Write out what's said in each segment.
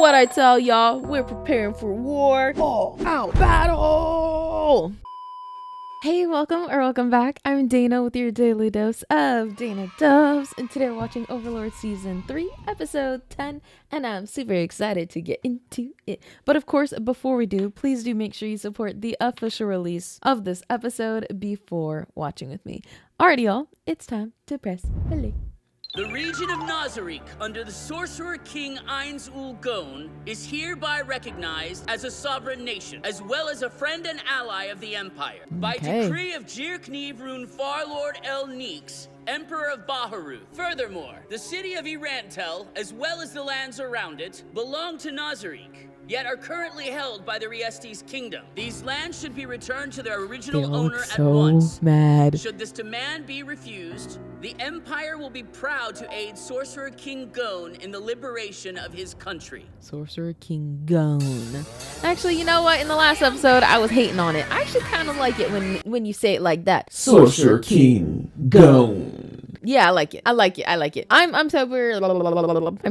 What I tell y'all, we're preparing for war. All out battle! Hey, welcome back. I'm Dana with your daily dose of Dana Doves, and today we're watching Overlord Season 3, Episode 10, and I'm super excited to get into it. But of course, before we do, please do make sure you support the official release of this episode before watching with me. Alrighty, y'all, it's time to press play. The region of Nazarick, under the Sorcerer King Ainz Ooal Gown, is hereby recognized as a sovereign nation, as well as a friend and ally of the Empire. By decree of Jirkneevrun Farlord El Neeks, Emperor of Baharu. Furthermore, the city of Irantel, as well as the lands around it, belong to Nazarick, yet are currently held by the Re-Estize Kingdom. These lands should be returned to their original owner at once. Mad. Should this demand be refused, the Empire will be proud to aid Sorcerer King Gown in the liberation of his country. Sorcerer King Gown. Actually, you know what? In the last episode, I was hating on it. I actually kind of like it when you say it like that. Sorcerer King Gown. Yeah, I like it. I'm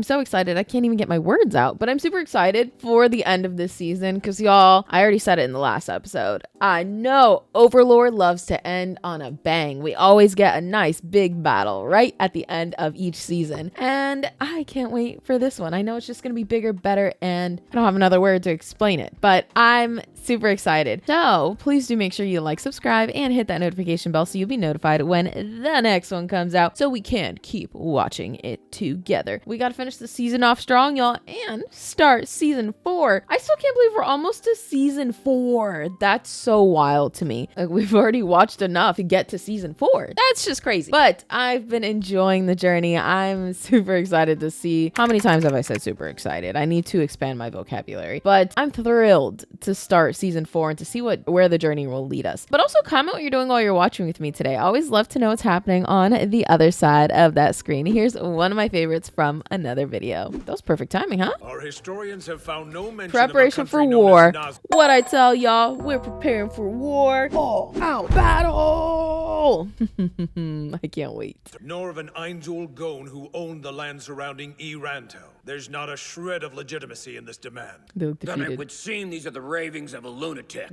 so excited. I can't even get my words out, but I'm super excited for the end of this season because y'all, I already said it in the last episode. I know Overlord loves to end on a bang. We always get a nice big battle right at the end of each season. And I can't wait for this one. I know it's just going to be bigger, better, and I don't have another word to explain it, but I'm super excited. So please do make sure you like, subscribe, and hit that notification bell so you'll be notified when the next one comes out so we can keep watching it together. We got to finish the season off strong, y'all, and start season 4. I still can't believe we're almost to season 4. That's so wild to me. Like, we've already watched enough to get to season 4. That's just crazy. But I've been enjoying the journey. I'm super excited to see. How many times have I said super excited? I need to expand my vocabulary. But I'm thrilled to start season 4 and to see where the journey will lead us. But also comment what you're doing while you're watching with me today. I always love to know what's happening on the other side of that screen. Here's one of my favorites from another video. That was perfect timing, huh? Our historians have found no mention Preparation of a for country war. known as What I tell y'all, we're preparing for war. All out battle. I can't wait. nor of an Ainz Ooal Gown who owned the land surrounding Irantel. There's not a shred of legitimacy in this demand. Then It would seem these are the ravings of a lunatic.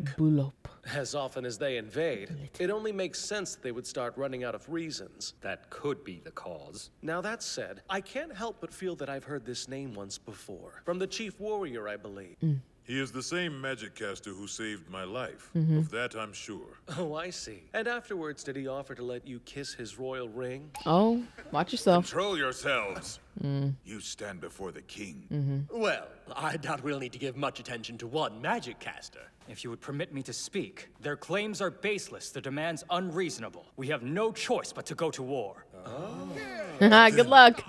As often as they invade, it only makes sense that they would start running out of reasons. That could be the cause. Now that said, I can't help but feel that I've heard this name once before. From the chief warrior, I believe. He is the same magic caster who saved my life. Of that I'm sure. Oh, I see. And afterwards, did he offer to let you kiss his royal ring? Oh, watch yourself. Control yourselves. You stand before the king. Well, I doubt we'll need to give much attention to one magic caster. If you would permit me to speak, their claims are baseless, their demands unreasonable. We have no choice but to go to war. Good luck.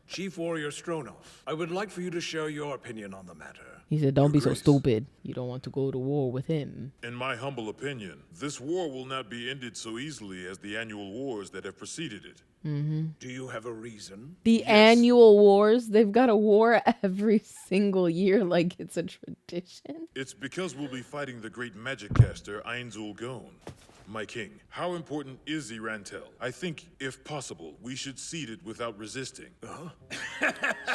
Chief Warrior Stronov, I would like for you to share your opinion on the matter. He said, don't be so Grace. stupid. You don't want to go to war with him. In my humble opinion, this war will not be ended so easily as the annual wars that have preceded it. Do you have a reason? The annual wars, they've got a war every single year like it's a tradition. It's because we'll be fighting the great magic caster Ainz Ooal Gown. My king, how important is Irantel? I think, if possible, we should cede it without resisting.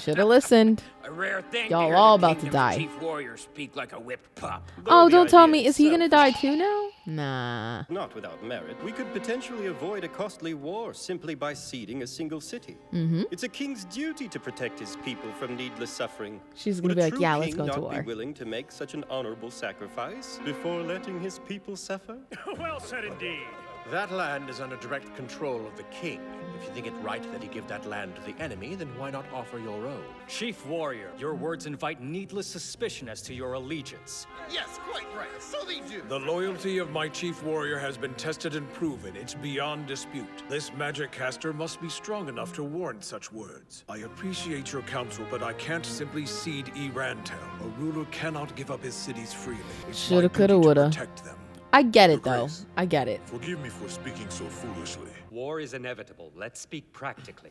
Should have listened. A rare thing. Y'all to hear all the about to kingdom's die. Chief warrior speak like a whipped pup. Oh, the don't tell idea me. Is he itself gonna die too now? Nah. Not without merit. We could potentially avoid a costly war simply by ceding a single city. It's a king's duty to protect his people from needless suffering. She's Would gonna be a like, true yeah, let's king go to not be war. willing to make such an honorable sacrifice before letting his people suffer? Well said indeed. That land is under direct control of the king. If you think it right that he give that land to the enemy, then why not offer your own? Chief Warrior, your words invite needless suspicion as to your allegiance. Yes, quite right. So they do. The loyalty of my chief warrior has been tested and proven. It's beyond dispute. This magic caster must be strong enough to warrant such words. I appreciate your counsel, but I can't simply cede Irantel. A ruler cannot give up his cities freely. It's my Shoulda, coulda, duty to woulda. protect them. I get it though. Grace. I get it. Forgive me for speaking so foolishly. War is inevitable. Let's speak practically.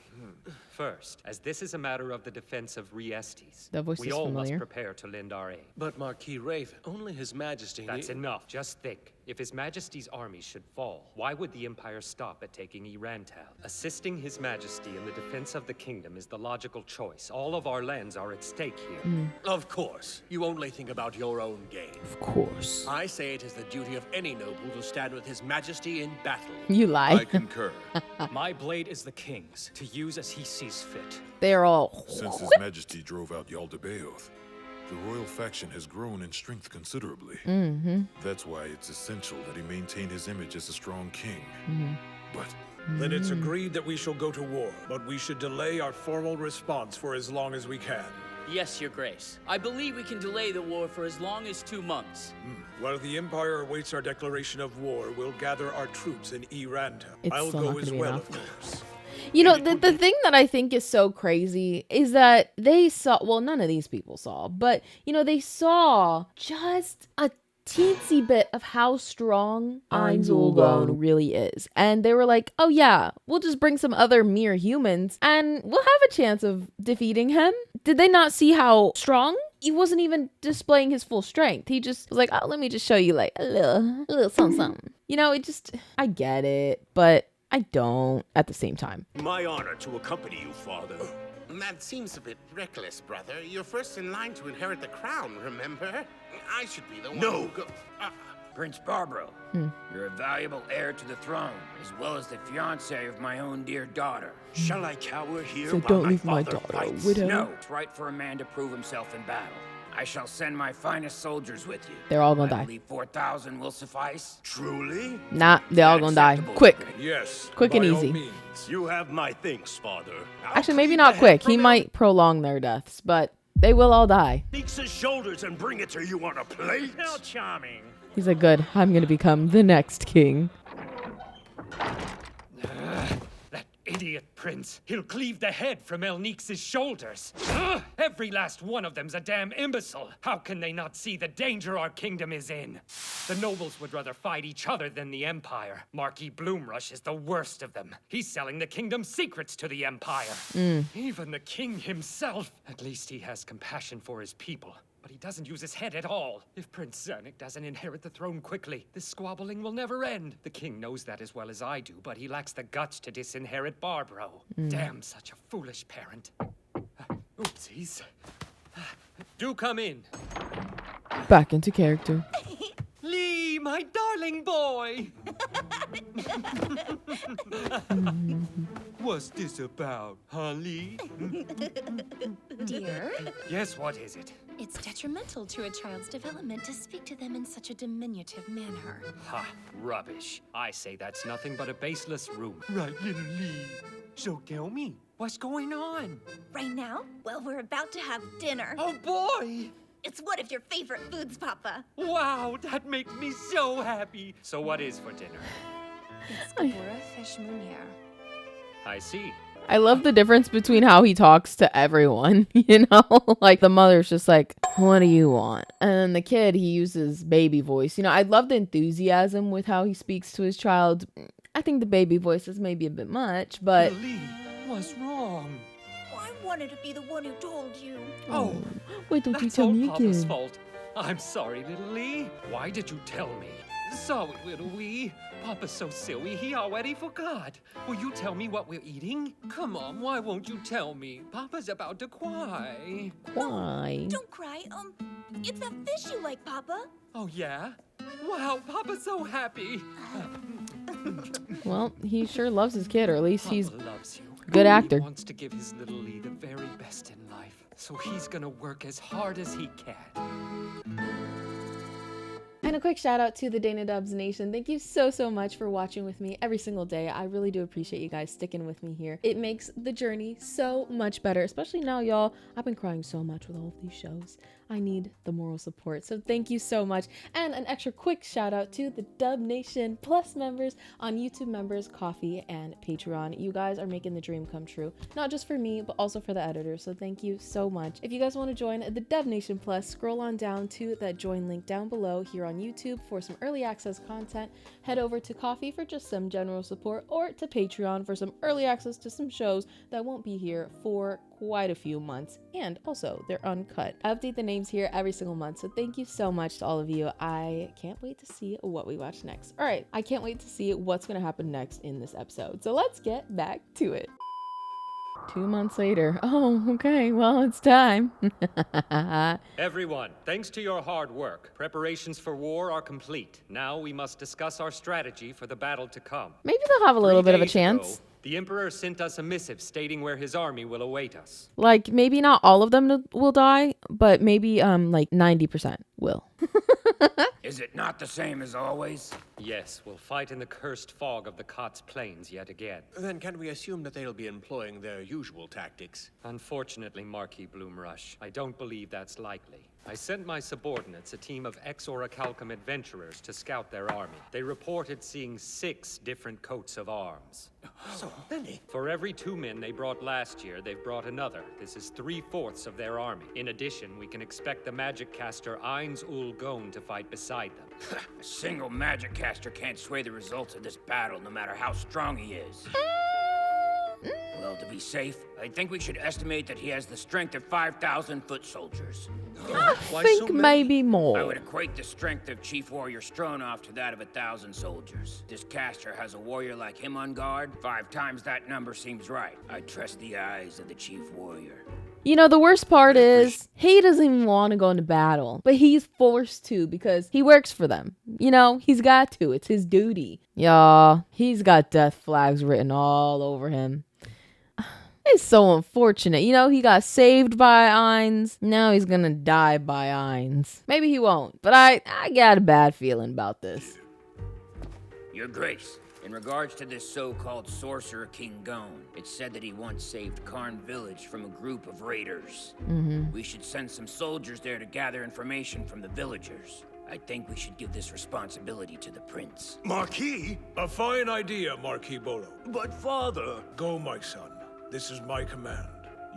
First, as this is a matter of the defense of Re-Estize, That voice we is all familiar. must prepare to lend our aid. But Marquis Raven, only His Majesty... That's enough. Just think. If His Majesty's army should fall, why would the Empire stop at taking Irantal? Assisting His Majesty in the defense of the kingdom is the logical choice. All of our lands are at stake here. Of course. You only think about your own gain. Of course. I say it is the duty of any noble to stand with His Majesty in battle. You lie. I concur. My blade is the king's, to use as he sees fit. They're all... Since His Majesty drove out Yaldabaoth, the royal faction has grown in strength considerably. That's why it's essential that he maintain his image as a strong king. But Then it's agreed that we shall go to war, but we should delay our formal response for as long as we can. Yes, Your Grace. I believe we can delay the war for as long as 2 months. While the Empire awaits our declaration of war, we'll gather our troops in Irantal. It's I'll still not go gonna as be well, enough. of course. You know, the thing that I think is so crazy is that they saw, well, none of these people saw, but, you know, they saw just a teensy bit of how strong Ainz Ooal Gown really is. And they were like, oh yeah, we'll just bring some other mere humans and we'll have a chance of defeating him. Did they not see how strong? He wasn't even displaying his full strength. He just was like, oh, let me just show you like a little something. You know, it just, I get it, but I don't at the same time. My honor to accompany you, father. That seems a bit reckless, brother. You're first in line to inherit the crown, remember? I should be the one who go... Prince Barbaro, you're a valuable heir to the throne, as well as the fiancé of my own dear daughter. Shall I cower here So while don't my leave my father daughter a fights? widow. No, it's right for a man to prove himself in battle. I shall send my finest soldiers with you. They're all gonna I die. believe 4,000 will suffice. Truly? Nah, they're all gonna die. Acceptable. Quick. Yes, Quick and by all easy. means. You have my thanks, father. Actually, maybe not quick. He might prolong their deaths, but they will all die. His shoulders and bring it to you on a plate. How charming. He's like, good, I'm gonna become the next king. That idiot prince. He'll cleave the head from Elnix's shoulders. Every last one of them's a damn imbecile. How can they not see the danger our kingdom is in? The nobles would rather fight each other than the Empire. Marquis Bloomrush is the worst of them. He's selling the kingdom's secrets to the Empire. Even the king himself. At least he has compassion for his people. But he doesn't use his head at all. If Prince Zernik doesn't inherit the throne quickly, this squabbling will never end. The king knows that as well as I do, but he lacks the guts to disinherit Barbaro. Damn, such a foolish parent. Oopsies. Do come in. Back into character. Lee, my darling boy! What's this about, huh, Lee? Dear, Yes, what is it? it's detrimental to a child's development to speak to them in such a diminutive manner. Ha, rubbish. I say that's nothing but a baseless rumor. Right, little Lee. So tell me, what's going on? Right now, well, we're about to have dinner. Oh, boy! It's one of your favorite foods, Papa. Wow, that makes me so happy. So what is for dinner? It's Gabura fish munier. I see. I love the difference between how he talks to everyone, you know? Like, the mother's just like, what do you want? And then the kid, he uses baby voice. You know, I love the enthusiasm with how he speaks to his child. I think the baby voice is maybe a bit much, but... Lee, what's wrong? I wanted to be the one who told you. Oh, Why don't you that's tell all me Papa's again? fault. I'm sorry, little Lee. Why did you tell me? Sorry, little Wee. Papa's so silly, he already forgot. Will you tell me what we're eating? Come on, why won't you tell me? Papa's about to cry. Why? Don't cry. It's that fish you like, Papa. Oh, yeah? Wow, Papa's so happy. Well, he sure loves his kid, or at least he's Papa loves you. good actor. He wants to give his little Lee the very best in life, so he's gonna work as hard as he can. And a quick shout out to the Dana Dubs Nation. Thank you so much for watching with me every single day. I really do appreciate you guys sticking with me here. It makes the journey so much better, especially now, y'all. I've been crying so much with all of these shows. I need the moral support. So thank you so much. And an extra quick shout out to the Dub Nation Plus members on YouTube members, Coffee, and Patreon. You guys are making the dream come true. Not just for me, but also for the editors. So thank you so much. If you guys want to join the Dub Nation Plus, scroll on down to that join link down below here on YouTube for some early access content, head over to Ko-fi for just some general support, or to Patreon for some early access to some shows that won't be here for quite a few months, and also they're uncut. I update the names here every single month, so thank you so much to all of you. I can't wait to see what we watch next. All right, I can't wait to see what's going to happen next in this episode, so let's get back to it. 2 months later. Oh, okay, well, it's time. Everyone, thanks to your hard work, preparations for war are complete. Now we must discuss our strategy for the battle to come. Maybe they'll have a little bit of a 3 days chance. ago, the Emperor sent us a missive stating where his army will await us. Like, maybe not all of them will die, but maybe like 90% will. Is it not the same as always? Yes, we'll fight in the cursed fog of the Kotz Plains yet again. Then can we assume that they'll be employing their usual tactics? Unfortunately, Marquis Bloomrush, I don't believe that's likely. I sent my subordinates, a team of ex-Orichalcum adventurers, to scout their army. They reported seeing 6 different coats of arms. So many. For every 2 men they brought last year, they've brought another. This is 3/4 of their army. In addition, we can expect the magic caster Ainz Ooal Gown to fight beside them. A single magic caster can't sway the results of this battle, no matter how strong he is. Well, to be safe, I think we should estimate that he has the strength of 5,000 foot soldiers. I think maybe more. I would equate the strength of Chief Warrior Stronoff to that of 1,000 soldiers. This caster has a warrior like him on guard. 5 times that number seems right. I trust the eyes of the Chief Warrior. You know, the worst part is he doesn't even want to go into battle, but he's forced to because he works for them. You know, he's got to. It's his duty. Yeah, he's got death flags written all over him. It's so unfortunate. You know, he got saved by Ainz. Now he's gonna die by Ainz. Maybe he won't, but I got a bad feeling about this. Your Grace, in regards to this so-called Sorcerer King Gown, it's said that he once saved Karn Village from a group of raiders. We should send some soldiers there to gather information from the villagers. I think we should give this responsibility to the prince. Marquis? A fine idea, Marquis Bolo. But father... Go, my son. This is my command.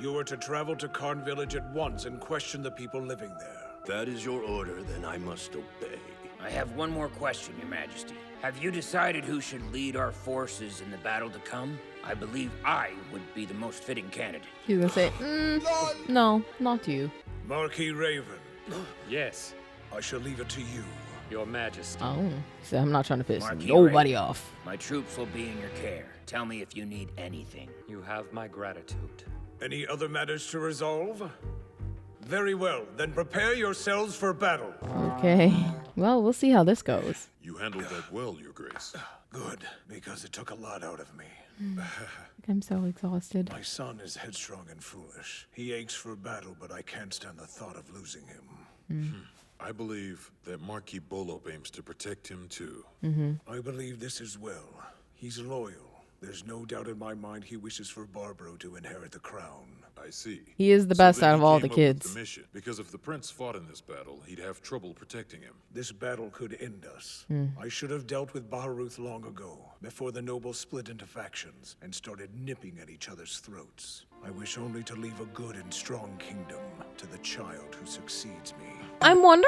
You are to travel to Karn Village at once and question the people living there. That is your order, then I must obey. I have one more question, Your Majesty. Have you decided who should lead our forces in the battle to come? I believe I would be the most fitting candidate. He's gonna say, no, not you. Marquis Raven. Yes, I shall leave it to you. Your Majesty. Oh, so I'm not trying to piss Marquis nobody Raven, off. My troops will be in your care. Tell me if you need anything. You have my gratitude. Any other matters to resolve? Very well, then prepare yourselves for battle. Okay, well, we'll see how this goes. You handled that well, Your Grace. Good, because it took a lot out of me. I'm so exhausted. My son is headstrong and foolish. He aches for battle, but I can't stand the thought of losing him. I believe that Marquis Bolo aims to protect him too. I believe this as well. He's loyal. There's no doubt in my mind he wishes for Barbaro to inherit the crown. I see. He is the So best then out he of all came the up with kids. the mission, because if the prince fought in this battle, he'd have trouble protecting him. This battle could end us. I should have dealt with Baharuth long ago, before the nobles split into factions and started nipping at each other's throats. I wish only to leave a good and strong kingdom to the child who succeeds me. I'm wondering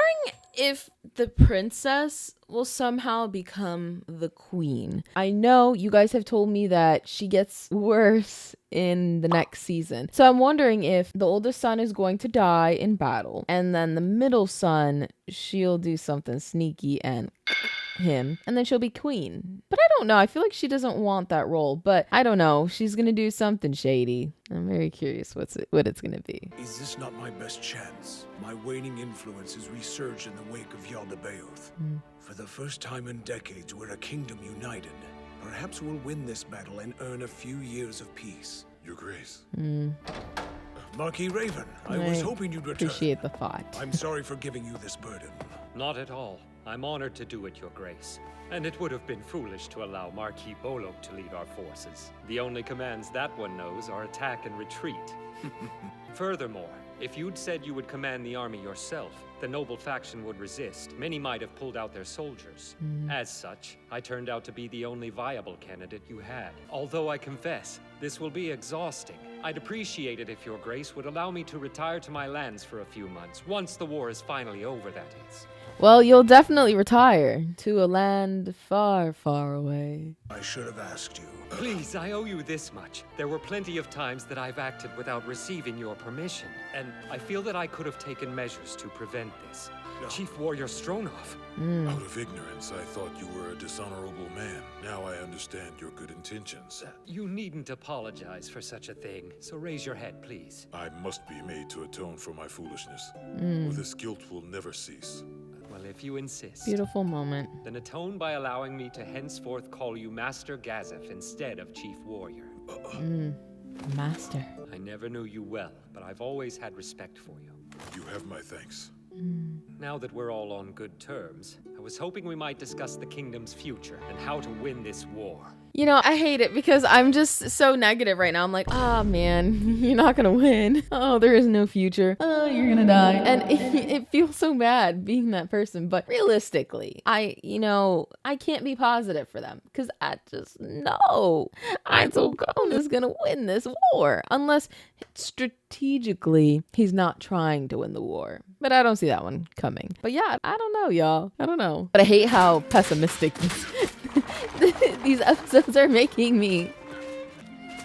if the princess will somehow become the queen. I know you guys have told me that she gets worse in the next season. So I'm wondering if the oldest son is going to die in battle, and then the middle son, she'll do something sneaky and him, and then she'll be queen. But I don't know. I feel like she doesn't want that role, but I don't know. She's gonna do something shady. I'm very curious what it's gonna be. Is this not my best chance? My waning influence has resurged in the wake of Yaldabaoth. For the first time in decades, we're a kingdom united. Perhaps we'll win this battle and earn a few years of peace. Your Grace. Marquis Raven, I was hoping you'd return. Appreciate the thought. I'm sorry for giving you this burden. Not at all. I'm honored to do it, Your Grace. And it would have been foolish to allow Marquis Bolo to lead our forces. The only commands that one knows are attack and retreat. Furthermore, if you'd said you would command the army yourself, the noble faction would resist. Many might have pulled out their soldiers. As such, I turned out to be the only viable candidate you had. Although I confess, this will be exhausting. I'd appreciate it if your grace would allow me to retire to my lands for a few months, once the war is finally over, that is. Well, you'll definitely retire to a land far, far away. I should have asked you. Please, I owe you this much. There were plenty of times that I've acted without receiving your permission, and I feel that I could have taken measures to prevent this. No. Chief Warrior Stronov. Out of ignorance, I thought you were a dishonorable man. Now I understand your good intentions. You needn't apologize for such a thing, so raise your head, please. I must be made to atone for my foolishness, or this guilt will never cease. Well, if you insist. Beautiful moment. Then atone by allowing me to henceforth call you Master Gazef instead of Chief Warrior. Master. I never knew you well, but I've always had respect for you. You have my thanks. Now that we're all on good terms, I was hoping we might discuss the kingdom's future and how to win this war. You know, I hate it because I'm just so negative right now. I'm like, oh man, you're not gonna win. Oh, there is no future. Oh, you're gonna die. And it feels so bad being that person. But realistically, I can't be positive for them because I just know Ainz Ooal Gown is gonna win this war unless strategically he's not trying to win the war. But I don't see that one coming. But yeah, I don't know, y'all. I don't know. But I hate how pessimistic these episodes are making me.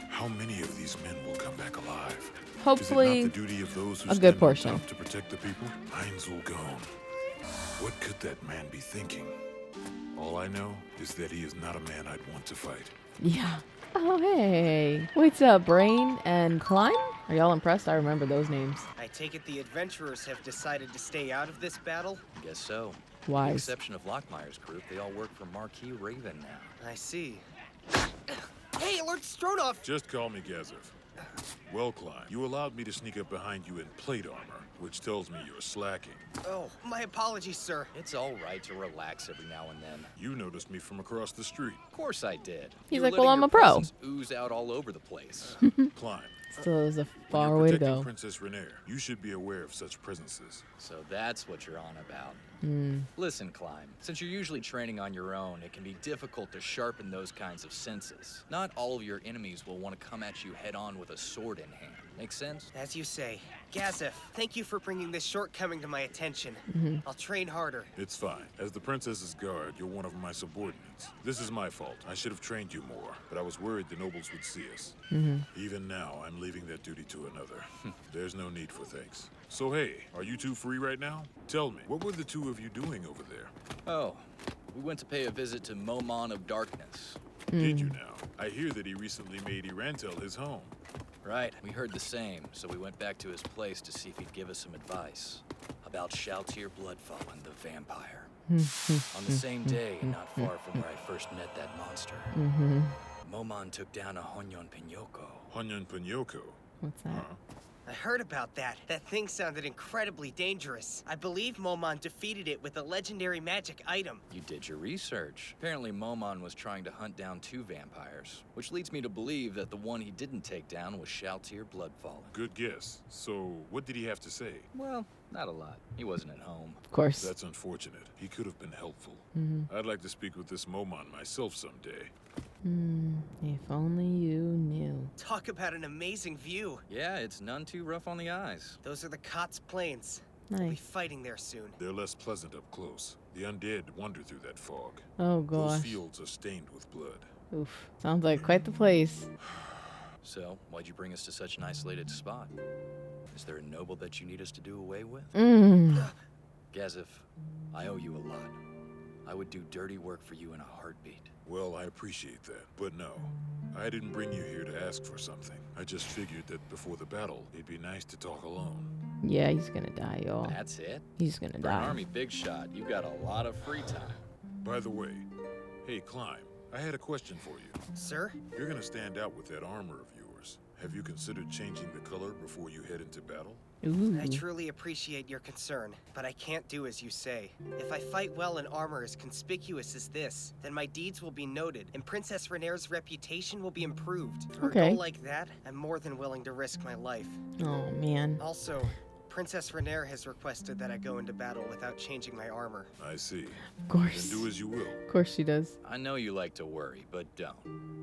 How many of these men will come back alive? Hopefully, is it not the duty of those who a stand good on portion. top to protect the people? Ainz Ooal Gown. What could that man be thinking? All I know is that he is not a man I'd want to fight. Yeah. Oh, hey. What's up, Brain and Climb? Are y'all impressed? I remember those names. I take it the adventurers have decided to stay out of this battle? Guess so. Why? With the exception of Lockmeyer's group, they all work for Marquis Raven now. I see. Hey, Lord Stronov! Just call me Gazef. Well, Climb, you allowed me to sneak up behind you in plate armor, which tells me you're slacking. Oh, my apologies, sir. It's all right to relax every now and then. You noticed me from across the street. Of course I did. He's You were like, well, letting I'm a your pro. presence ooze out all over the place. Climb. Still is a far When way you're to protecting go. Princess Renair, you should be aware of such presences. So that's what you're on about. Hmm. Listen, Climb, since you're usually training on your own, it can be difficult to sharpen those kinds of senses. Not all of your enemies will want to come at you head-on with a sword in hand. Make sense? As you say. Gazef, thank you for bringing this shortcoming to my attention. I'll train harder. It's fine. As the princess's guard, you're one of my subordinates. This is my fault. I should have trained you more, but I was worried the nobles would see us. Even now, I'm leaving that duty to another. There's no need for thanks. So hey, are you two free right now? Tell me, what were the two of you doing over there? Oh, we went to pay a visit to Momon of Darkness. Did you now? I hear that he recently made Irantel his home. Right, we heard the same, so we went back to his place to see if he'd give us some advice about Shaltir Bloodfallen, the vampire. On the same day, not far from where I first met that monster, Momon took down a Honyon Pinyoko. Honyon Pinyoko? What's that? I heard about that. That thing sounded incredibly dangerous. I believe Momon defeated it with a legendary magic item. You did your research. Apparently Momon was trying to hunt down 2 vampires, which leads me to believe that the one he didn't take down was Shaltir Bloodfallen. Good guess. So, what did he have to say? Well, not a lot. He wasn't at home. Of course. That's unfortunate. He could have been helpful. I'd like to speak with this Momon myself someday. If only you knew. Talk about an amazing view. Yeah, it's none too rough on the eyes. Those are the Kotz Plains. We'll be Nice. fighting there soon. They're less pleasant up close. The undead wander through that fog. Oh Those gosh. fields are stained with blood. Oof. Sounds like quite the place. So, why'd you bring us to such an isolated spot? Is there a noble that you need us to do away with? Gazef, I owe you a lot. I would do dirty work for you in a heartbeat. Well, I appreciate that, but no. I didn't bring you here to ask for something. I just figured that before the battle, it'd be nice to talk alone. Yeah, he's gonna die, y'all. That's it? He's gonna For an die. army big shot, you got a lot of free time. By the way, hey, Climb, I had a question for you. Sir? You're gonna stand out with that armor of yours. Have you considered changing the color before you head into battle? Ooh. I truly appreciate your concern, but I can't do as you say. If I fight well in armor as conspicuous as this, then my deeds will be noted, and Princess Renair's reputation will be improved. For Okay. a goal like that, I'm more than willing to risk my life. Oh man. Also, Princess Renaer has requested that I go into battle without changing my armor. I see. Of course. Then do as you will. Of course she does. I know you like to worry, but don't.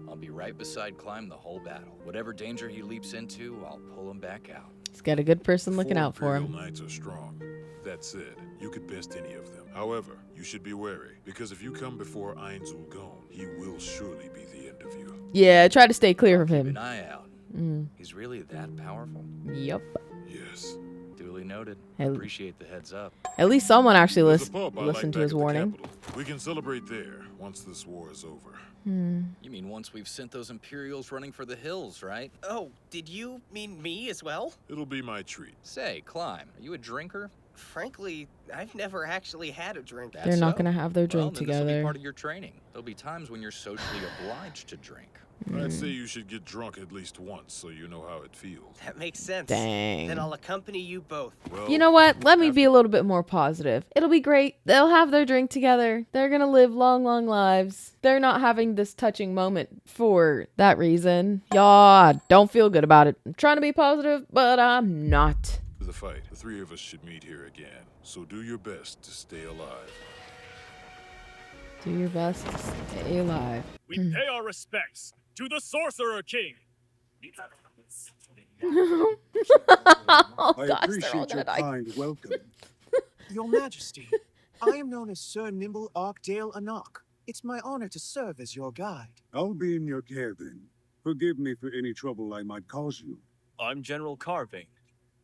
I'll be right beside Climb the whole battle. Whatever danger he leaps into, I'll pull him back out. He's got a good person looking out for him. Imperial Knights are strong. That said, you could best any of them. However, you should be wary, because if you come before Ainz Ooal Gown, he will surely be the end of you. Yeah, try to stay clear of him. Keep an eye out. He's really that powerful? Yep. Yes. Duly noted. Appreciate the heads up. At least someone actually There's a pub I like listened to back his at the warning. Capitol. We can celebrate there once this war is over. You mean once we've sent those Imperials running for the hills, right? Oh, did you mean me as well? It'll be my treat. Say, Climb, are you a drinker? Frankly, I've never actually had a drink. They're not going to have their drink Then this'll be together. part of your training. There'll be times when you're socially obliged to drink. I'd say you should get drunk at least once so you know how it feels. That makes sense. Dang. Then I'll accompany you both. Well, You know what? Let me be a little bit more positive. It'll be great. They'll have their drink together. They're going to live long, long lives. They're not having this touching moment for that reason. Y'all don't feel good about it. I'm trying to be positive, but I'm not. the fight, the three of us should meet here again. So do your best to stay alive. Do your best to stay alive. We pay our respects to the Sorcerer King. Oh, I gosh, appreciate your kind welcome. Your Majesty, I am known as Sir Nimble Arkdale Anok. It's my honor to serve as your guide. I'll be in your care then. Forgive me for any trouble I might cause you. I'm General Carvane.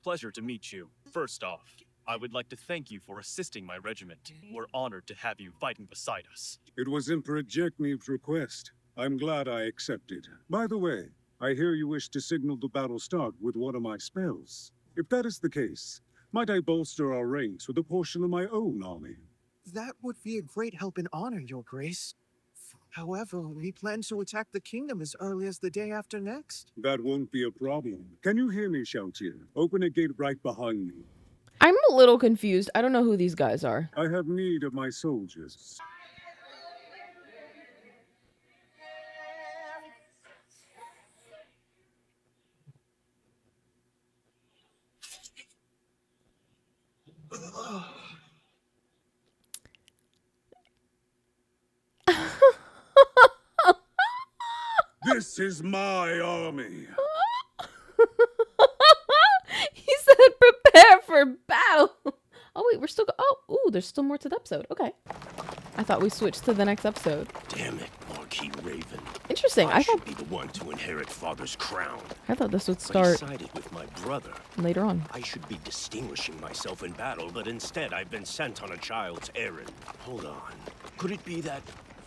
Pleasure to meet you. First off, I would like to thank you for assisting my regiment. We're honored to have you fighting beside us. It was Emperor Jekneev's request. I'm glad I accepted. By the way, I hear you wish to signal the battle start with one of my spells. If that is the case, might I bolster our ranks with a portion of my own army? That would be a great help and honor, Your Grace. However, we plan to attack the kingdom as early as the day after next. That won't be a problem. Can you hear me, Shoutier? Open a gate right behind me. I'm a little confused. I don't know who these guys are. I have need of my soldiers. This is my army. He said prepare for battle. Oh, wait, we're still... ooh, there's still more to the episode. Okay. I thought we switched to the next episode. Damn it, Marquis Raven. Interesting. I should be the one to inherit Father's crown. I thought this would I start sided with my brother. later on. I should be distinguishing myself in battle, but instead I've been sent on a child's errand. Hold on. Could it be that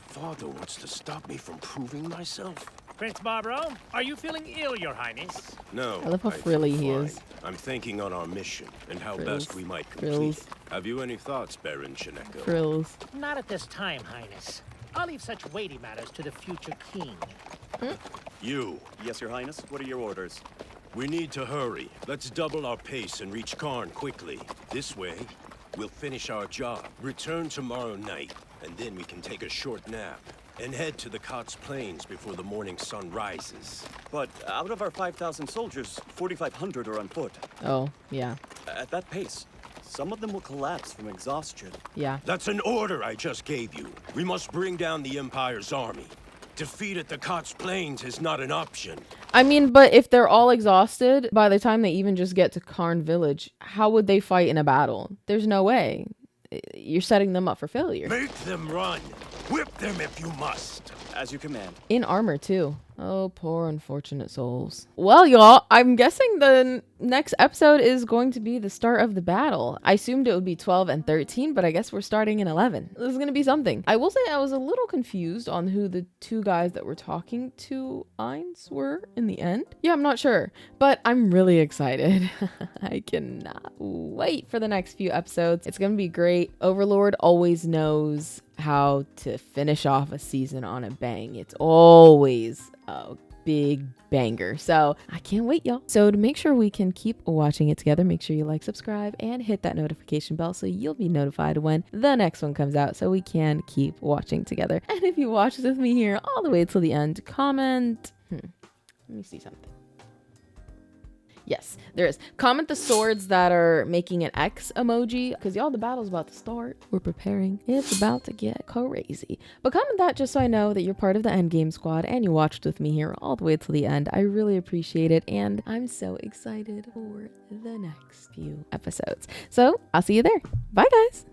Father wants to stop me from proving myself? Prince Barbaro, are you feeling ill, Your Highness? No. I love how frilly he is. I'm thinking on our mission and how Frills. best we might complete Frills. it. Have you any thoughts, Baron Shineko? Frills. Not at this time, Highness. I'll leave such weighty matters to the future king. You. Yes, Your Highness. What are your orders? We need to hurry. Let's double our pace and reach Karn quickly. This way, we'll finish our job, return tomorrow night, and then we can take a short nap and head to the Kotz Plains before the morning sun rises. But out of our 5,000 soldiers, 4,500 are on foot. Oh, yeah. At that pace, some of them will collapse from exhaustion. Yeah. That's an order I just gave you. We must bring down the Empire's army. Defeat at the Kotz Plains is not an option. I mean, but if they're all exhausted, by the time they even just get to Karn Village, how would they fight in a battle? There's no way. You're setting them up for failure. Make them run. Whip them if you must. As you command. In armor, too. Oh, poor unfortunate souls. Well, y'all, I'm guessing the next episode is going to be the start of the battle. I assumed it would be 12 and 13, but I guess we're starting in 11. This is going to be something. I will say I was a little confused on who the two guys that were talking to Ainz were in the end. Yeah, I'm not sure, but I'm really excited. I cannot wait for the next few episodes. It's going to be great. Overlord always knows how to finish off a season on a bang. It's always a big banger. So I can't wait, y'all. So to make sure we can keep watching it together, make sure you like, subscribe, and hit that notification bell so you'll be notified when the next one comes out so we can keep watching together. And if you watched with me here all the way till the end, comment. Let me see something. Yes, there is. Comment the swords that are making an X emoji, because y'all, the battle's about to start. We're preparing. It's about to get crazy. But comment that just so I know that you're part of the Endgame squad and you watched with me here all the way till the end. I really appreciate it, and I'm so excited for the next few episodes. So I'll see you there. Bye, guys.